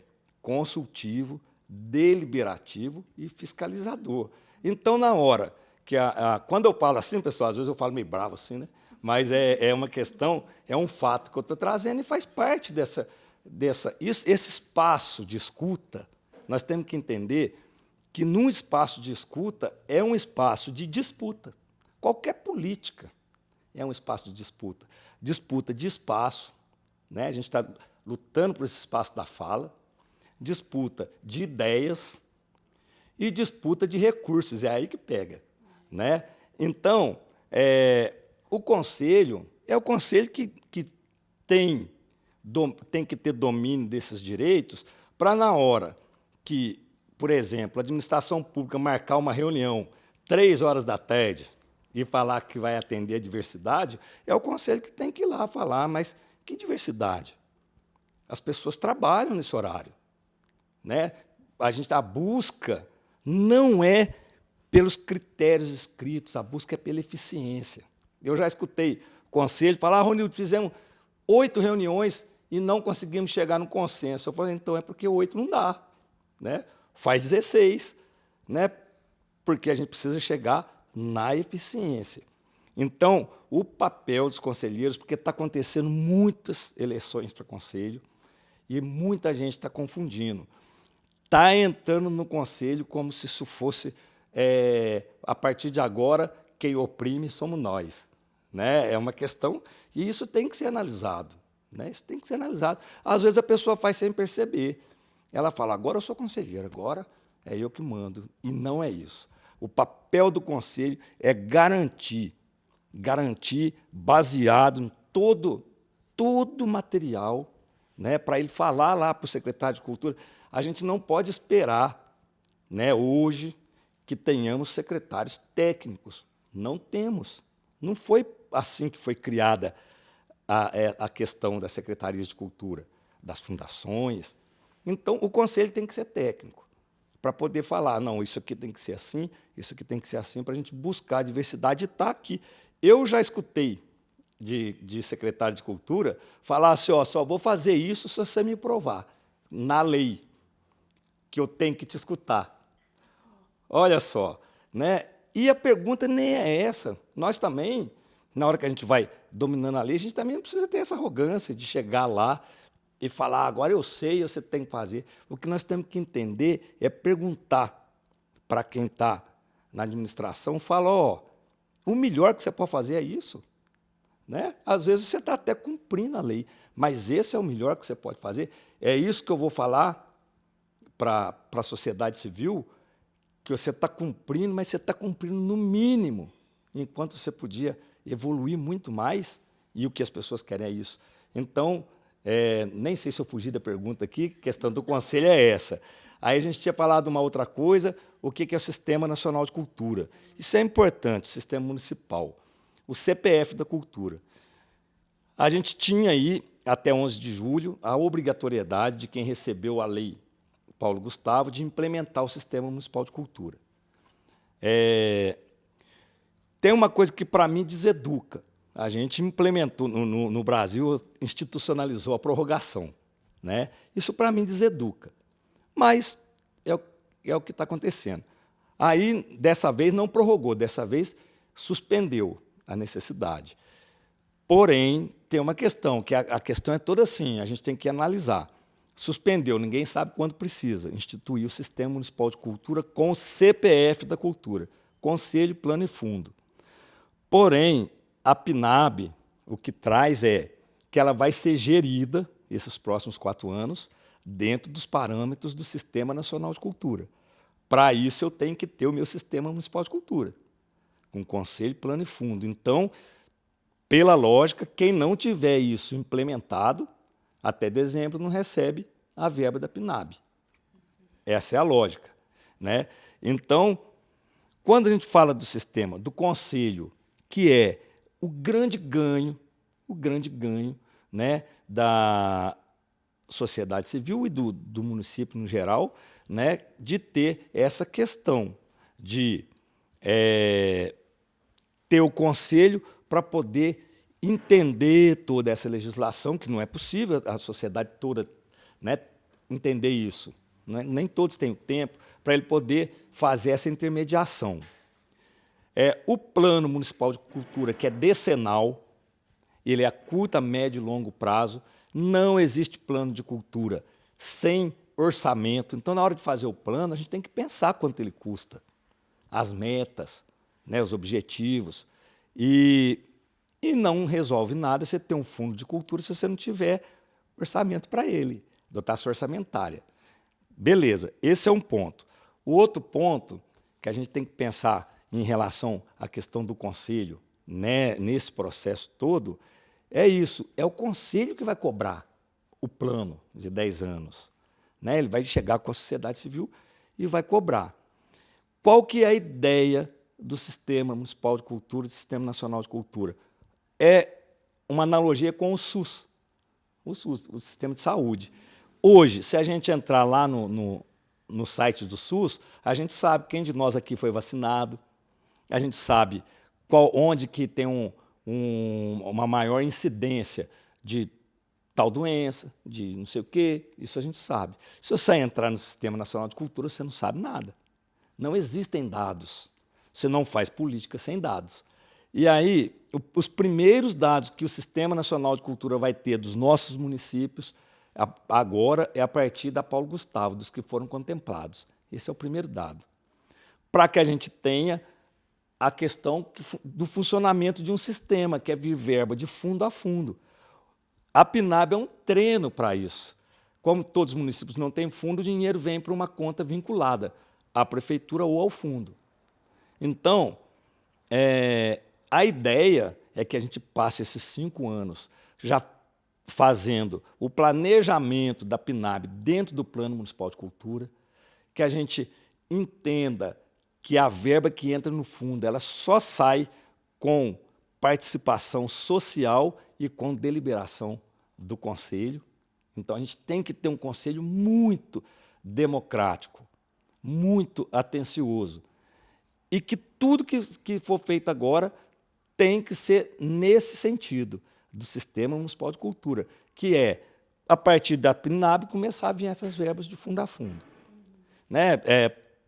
consultivo, deliberativo e fiscalizador. Então, na hora que quando eu falo assim, pessoal, às vezes eu falo meio bravo assim, né? Mas é uma questão, é um fato que eu estou trazendo e faz parte esse espaço de escuta. Nós temos que entender que num espaço de escuta é um espaço de disputa. Qualquer política é um espaço de disputa. Disputa de espaço, né? A gente está lutando por esse espaço da fala, disputa de ideias e disputa de recursos, é aí que pega, né? Então, o conselho é o conselho que tem que ter domínio desses direitos para, na hora que, por exemplo, a administração pública marcar uma reunião 15h e falar que vai atender a diversidade, é o conselho que tem que ir lá falar, mas que diversidade? As pessoas trabalham nesse horário, né? A busca não é pelos critérios escritos, a busca é pela eficiência. Eu já escutei o conselho falar, Ronildo, fizemos 8 reuniões e não conseguimos chegar no consenso. Eu falei, então é porque 8 não dá, né? Faz 16, né? Porque a gente precisa chegar na eficiência. Então, o papel dos conselheiros, porque está acontecendo muitas eleições para conselho e muita gente está confundindo. Está entrando no conselho como se isso fosse, a partir de agora, quem oprime somos nós, né? É uma questão, e isso tem que ser analisado, né? Isso tem que ser analisado. Às vezes a pessoa faz sem perceber. Ela fala, agora eu sou conselheira, agora é eu que mando. E não é isso. O papel do conselho é garantir baseado em todo o material, né, para ele falar lá para o secretário de Cultura. A gente não pode esperar, né, hoje que tenhamos secretários técnicos. Não temos. Não foi assim que foi criada a questão das secretarias de cultura, das fundações. Então, o conselho tem que ser técnico, para poder falar, não, isso aqui tem que ser assim, isso aqui tem que ser assim, para a gente buscar a diversidade e estar aqui. Eu já escutei de secretário de Cultura falar assim, ó, só vou fazer isso se você me provar, na lei, que eu tenho que te escutar. Olha só, né? E a pergunta nem é essa. Nós também, na hora que a gente vai dominando a lei, a gente também não precisa ter essa arrogância de chegar lá e falar, agora eu sei, você tem que fazer. O que nós temos que entender é perguntar para quem está na administração, fala, ó, o melhor que você pode fazer é isso. Né? Às vezes você está até cumprindo a lei, mas esse é o melhor que você pode fazer. É isso que eu vou falar para a sociedade civil, que você está cumprindo, mas você está cumprindo no mínimo, enquanto você podia evoluir muito mais, e o que as pessoas querem é isso. Então, nem sei se eu fugi da pergunta aqui, a questão do conselho é essa. Aí a gente tinha falado uma outra coisa, o que é o Sistema Nacional de Cultura. Isso é importante, o Sistema Municipal, o CPF da Cultura. A gente tinha aí, até 11 de julho, a obrigatoriedade de quem recebeu a lei Paulo Gustavo de implementar o Sistema Municipal de Cultura. Tem uma coisa que, para mim, deseduca. A gente implementou, no Brasil, institucionalizou a prorrogação, né? Isso, para mim, deseduca. Mas é o que está acontecendo. Aí, dessa vez, não prorrogou, dessa vez suspendeu a necessidade. Porém, tem uma questão, que a questão é toda assim, a gente tem que analisar. Suspendeu, ninguém sabe quando precisa, instituir o Sistema Municipal de Cultura com o CPF da Cultura, Conselho, Plano e Fundo. Porém, a PNAB, o que traz é que ela vai ser gerida, esses próximos 4 anos, dentro dos parâmetros do Sistema Nacional de Cultura. Para isso, eu tenho que ter o meu Sistema Municipal de Cultura, com Conselho, Plano e Fundo. Então, pela lógica, quem não tiver isso implementado, até dezembro não recebe a verba da PNAB. Essa é a lógica, né? Então, quando a gente fala do sistema, do conselho, que é o grande ganho, né, da sociedade civil e do município no geral, né, de ter essa questão de ter o conselho para poder entender toda essa legislação, que não é possível a sociedade toda, né, entender isso. Né? Nem todos têm o tempo para ele poder fazer essa intermediação. O Plano Municipal de Cultura, que é decenal, ele é a curto, a médio e longo prazo, não existe plano de cultura sem orçamento. Então, na hora de fazer o plano, a gente tem que pensar quanto ele custa, as metas, né, os objetivos. E não resolve nada você ter um fundo de cultura se você não tiver orçamento para ele, dotação orçamentária. Beleza, esse é um ponto. O outro ponto que a gente tem que pensar em relação à questão do conselho, né, nesse processo todo, é isso, é o conselho que vai cobrar o plano de 10 anos. Né? Ele vai chegar com a sociedade civil e vai cobrar. Qual que é a ideia do Sistema Municipal de Cultura, do Sistema Nacional de Cultura? É uma analogia com o SUS, o Sistema de Saúde. Hoje, se a gente entrar lá no site do SUS, a gente sabe quem de nós aqui foi vacinado, a gente sabe onde que tem uma maior incidência de tal doença, de não sei o quê, isso a gente sabe. Se você entrar no Sistema Nacional de Cultura, você não sabe nada. Não existem dados. Você não faz política sem dados. E aí, os primeiros dados que o Sistema Nacional de Cultura vai ter dos nossos municípios, agora, é a partir da Paulo Gustavo, dos que foram contemplados. Esse é o primeiro dado. Para que a gente tenha a questão do funcionamento de um sistema, que é vir verba de fundo a fundo. A PNAB é um treino para isso. Como todos os municípios não têm fundo, o dinheiro vem para uma conta vinculada à prefeitura ou ao fundo. Então, a ideia é que a gente passe esses 5 anos já fazendo o planejamento da PNAB dentro do Plano Municipal de Cultura, que a gente entenda que a verba que entra no fundo ela só sai com participação social e com deliberação do Conselho. Então, a gente tem que ter um Conselho muito democrático, muito atencioso, e que tudo que for feito agora tem que ser nesse sentido, do Sistema Municipal de Cultura, que é, a partir da PNAB, começar a vir essas verbas de fundo a fundo. Né?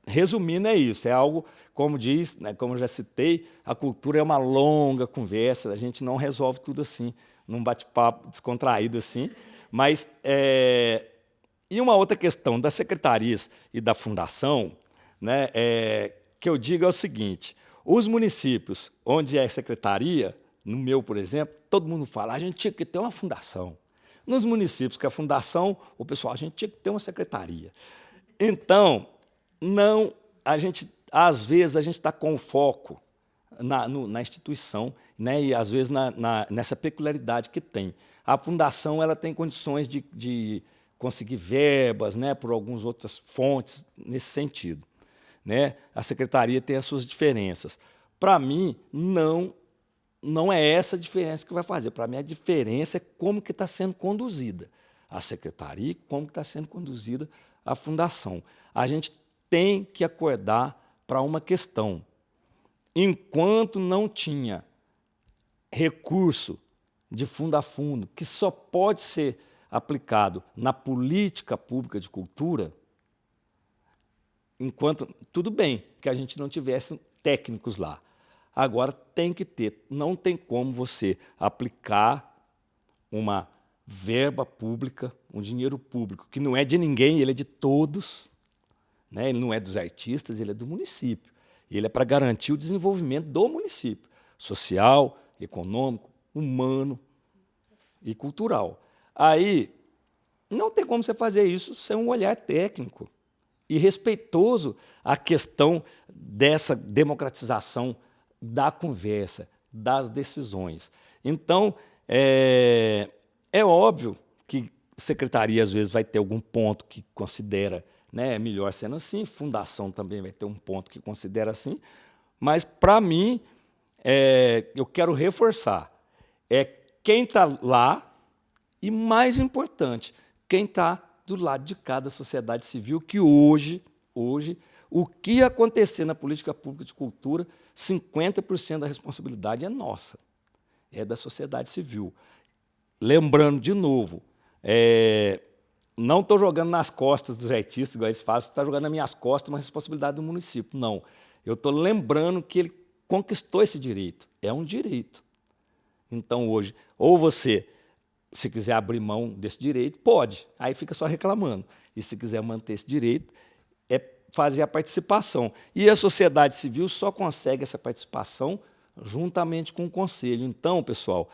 Resumindo, é isso, é algo, como diz, né, como eu já citei, a cultura é uma longa conversa, a gente não resolve tudo assim, num bate-papo descontraído assim, mas, e uma outra questão das secretarias e da fundação, né, que eu digo é o seguinte, os municípios onde é secretaria, no meu, por exemplo, todo mundo fala, a gente tinha que ter uma fundação. Nos municípios que é a fundação, o pessoal, a gente tinha que ter uma secretaria. Então, não, às vezes a gente está com o foco na instituição, né, e às vezes nessa peculiaridade que tem. A fundação ela tem condições de conseguir verbas, né, por algumas outras fontes nesse sentido. Né? A secretaria tem as suas diferenças. Para mim, não é essa a diferença que vai fazer. Para mim, a diferença é como que está sendo conduzida a secretaria e como que está sendo conduzida a fundação. A gente tem que acordar para uma questão. Enquanto não tinha recurso de fundo a fundo, que só pode ser aplicado na política pública de cultura, tudo bem que a gente não tivesse técnicos lá. Agora tem que ter, não tem como você aplicar uma verba pública, um dinheiro público, que não é de ninguém, ele é de todos, né? Ele não é dos artistas, ele é do município. Ele é para garantir o desenvolvimento do município, social, econômico, humano e cultural. Aí, não tem como você fazer isso sem um olhar técnico e respeitoso à questão dessa democratização da conversa, das decisões. Então, é óbvio que a secretaria, às vezes, vai ter algum ponto que considera, né, melhor sendo assim, fundação também vai ter um ponto que considera assim, mas, para mim, eu quero reforçar, quem está lá e, mais importante, quem está do lado de cada sociedade civil, que hoje, o que acontecer na política pública de cultura, 50% da responsabilidade é nossa, é da sociedade civil. Lembrando, de novo, não estou jogando nas costas dos artistas, igual eles fazem, está jogando nas minhas costas uma responsabilidade do município. Não, eu estou lembrando que ele conquistou esse direito, é um direito. Então, hoje, ou você, se quiser abrir mão desse direito, pode, aí fica só reclamando. E se quiser manter esse direito, fazer a participação. E a sociedade civil só consegue essa participação juntamente com o conselho. Então, pessoal,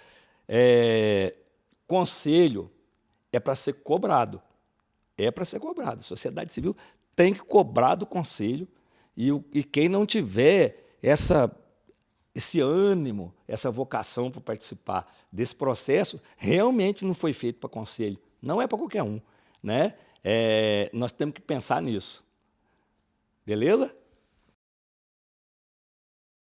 conselho é para ser cobrado. É para ser cobrado. A sociedade civil tem que cobrar do conselho e quem não tiver esse ânimo, essa vocação para participar desse processo, realmente não foi feito para conselho. Não é para qualquer um, né? Nós temos que pensar nisso. Beleza?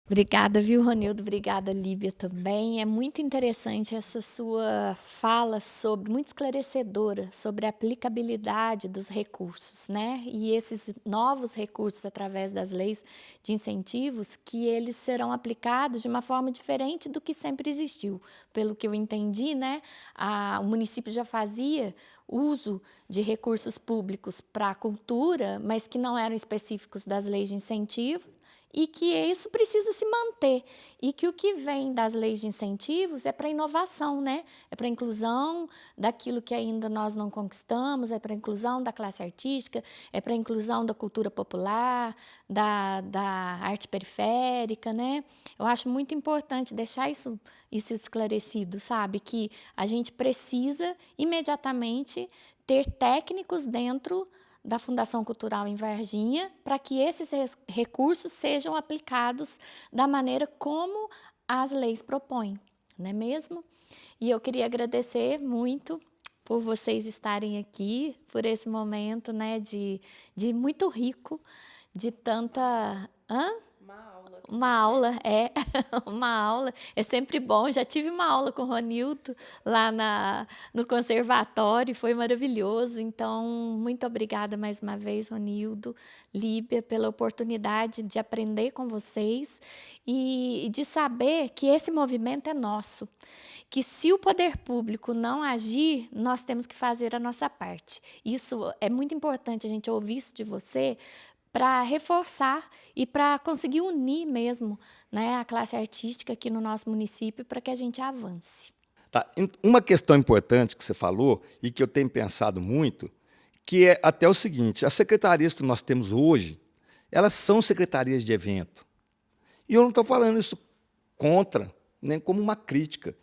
Obrigada, viu, Ronildo? Obrigada, Líbia, também. É muito interessante essa sua fala muito esclarecedora sobre a aplicabilidade dos recursos, né? E esses novos recursos através das leis de incentivos, que eles serão aplicados de uma forma diferente do que sempre existiu. Pelo que eu entendi, né? O município já fazia uso de recursos públicos para a cultura, mas que não eram específicos das leis de incentivo, e que isso precisa se manter, e que o que vem das leis de incentivos é para inovação, né? É para a inclusão daquilo que ainda nós não conquistamos, é para a inclusão da classe artística, é para a inclusão da cultura popular, da arte periférica, né? Eu acho muito importante deixar isso esclarecido, sabe? Que a gente precisa imediatamente ter técnicos dentro da Fundação Cultural em Varginha, para que esses recursos sejam aplicados da maneira como as leis propõem, não é mesmo? E eu queria agradecer muito por vocês estarem aqui, por esse momento, né, de muito rico, de tanta... Uma aula, uma aula. É sempre bom. Já tive uma aula com o Ronildo lá no conservatório, foi maravilhoso. Então, muito obrigada mais uma vez, Ronildo, Líbia, pela oportunidade de aprender com vocês e de saber que esse movimento é nosso. Que se o poder público não agir, nós temos que fazer a nossa parte. Isso é muito importante a gente ouvir isso de você, para reforçar e para conseguir unir mesmo, né, a classe artística aqui no nosso município para que a gente avance. Tá. Uma questão importante que você falou e que eu tenho pensado muito, que é até o seguinte: as secretarias que nós temos hoje, elas são secretarias de evento. E eu não estou falando isso contra, nem como uma crítica.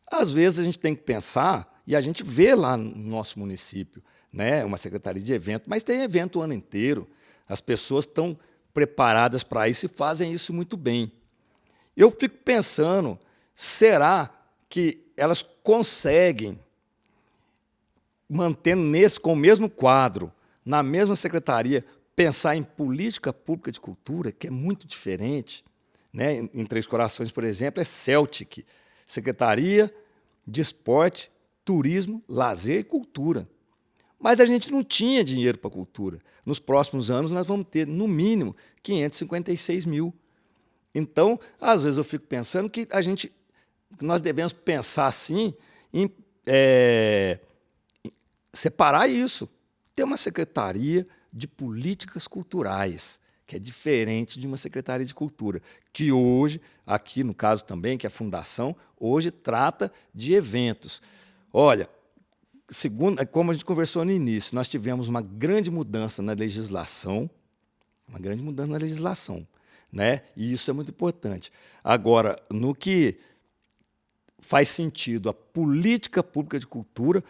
Às vezes a gente tem que pensar, e a gente vê lá no nosso município, né, uma secretaria de evento, mas tem evento o ano inteiro. As pessoas estão preparadas para isso e fazem isso muito bem. Eu fico pensando, será que elas conseguem, mantendo com o mesmo quadro, na mesma secretaria, pensar em política pública de cultura, que é muito diferente, né? Em Três Corações, por exemplo, é Celtic, Secretaria de Esporte, Turismo, Lazer e Cultura. Mas a gente não tinha dinheiro para a cultura. Nos próximos anos, nós vamos ter, no mínimo, 556 mil. Então, às vezes eu fico pensando que nós devemos pensar assim, em separar isso. Ter uma secretaria de políticas culturais, que é diferente de uma secretaria de cultura, que hoje, aqui no caso também, que é a Fundação, hoje trata de eventos. Olha, segundo, como a gente conversou no início, nós tivemos uma grande mudança na legislação, né? E isso é muito importante. Agora, no que faz sentido a política pública de cultura,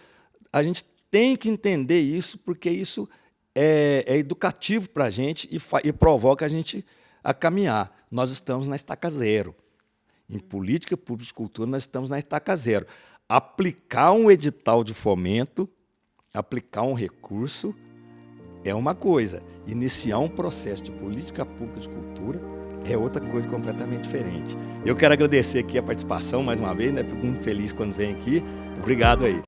a gente tem que entender isso, porque isso é educativo para a gente e provoca a gente a caminhar. Nós estamos na estaca zero. Em política pública de cultura, nós estamos na estaca zero. Aplicar um edital de fomento, aplicar um recurso, é uma coisa. Iniciar um processo de política pública de cultura é outra coisa completamente diferente. Eu quero agradecer aqui a participação mais uma vez, né? Fico muito feliz quando vem aqui. Obrigado aí.